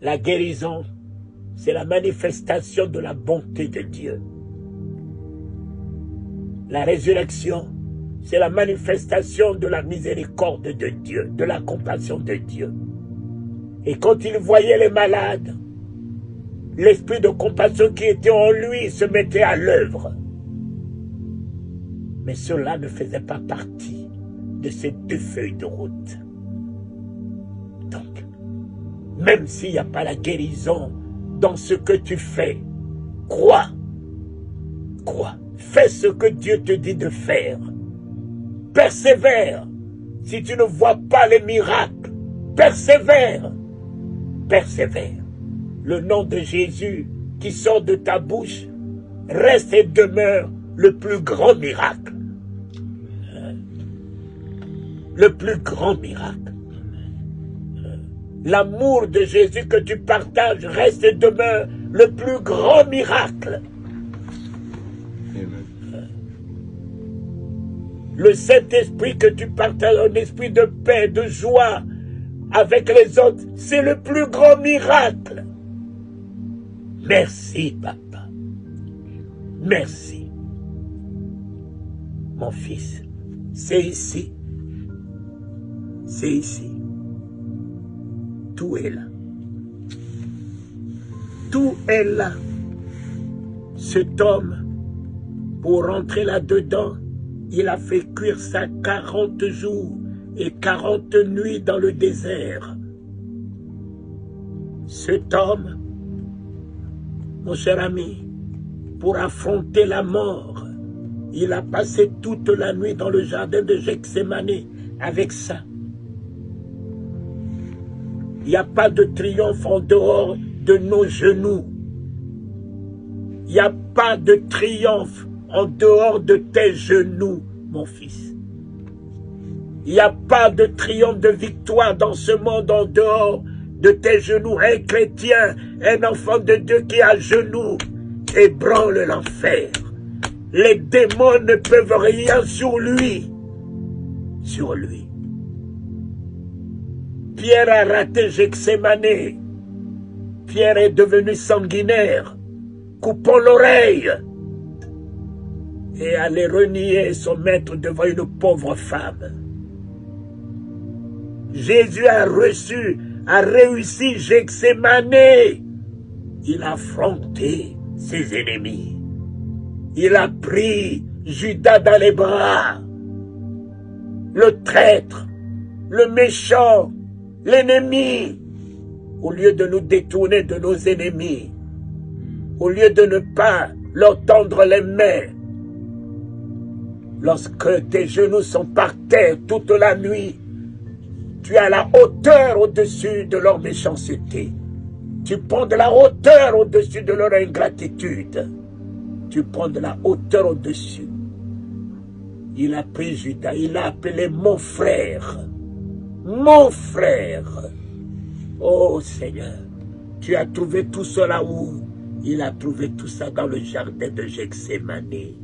La guérison, c'est la manifestation de la bonté de Dieu. La résurrection, c'est la manifestation de la miséricorde de Dieu, de la compassion de Dieu. Et quand il voyait les malades, l'esprit de compassion qui était en lui se mettait à l'œuvre. Mais cela ne faisait pas partie de ces 2 feuilles de route. Donc, même s'il n'y a pas la guérison dans ce que tu fais, crois. Crois. Fais ce que Dieu te dit de faire. Persévère. Si tu ne vois pas les miracles, persévère. Persévère. Le nom de Jésus qui sort de ta bouche reste et demeure le plus grand miracle. Le plus grand miracle. L'amour de Jésus que tu partages reste et demeure le plus grand miracle. Le Saint-Esprit que tu partages, un esprit de paix, de joie avec les autres, c'est le plus grand miracle. Merci, papa. Merci. Mon fils, c'est ici. C'est ici. Tout est là. Tout est là. Cet homme, pour rentrer là-dedans, il a fait cuire ça 40 jours et 40 nuits dans le désert. Cet homme, mon cher ami, pour affronter la mort, il a passé toute la nuit dans le jardin de Gethsémane avec ça. Il n'y a pas de triomphe en dehors de nos genoux. Il n'y a pas de triomphe en dehors de tes genoux, mon fils. Il n'y a pas de triomphe de victoire dans ce monde en dehors de tes genoux. Un chrétien, un enfant de Dieu qui est à genoux, ébranle l'enfer. Les démons ne peuvent rien sur lui. Sur lui. Pierre a raté Gethsémane. Pierre est devenu sanguinaire, coupant l'oreille et allait renier son maître devant une pauvre femme. Jésus a réussi Gethsémane. Il a affronté ses ennemis. Il a pris Judas dans les bras, le traître, le méchant, l'ennemi. Au lieu de nous détourner de nos ennemis, au lieu de ne pas leur tendre les mains, lorsque tes genoux sont par terre toute la nuit, tu as la hauteur au-dessus de leur méchanceté. Tu prends de la hauteur au-dessus de leur ingratitude. Tu prends de la hauteur au-dessus. Il a pris Judas, il l'a appelé mon frère. Mon frère. Oh Seigneur, tu as trouvé tout cela où? Il a trouvé tout ça dans le jardin de Gethsémane.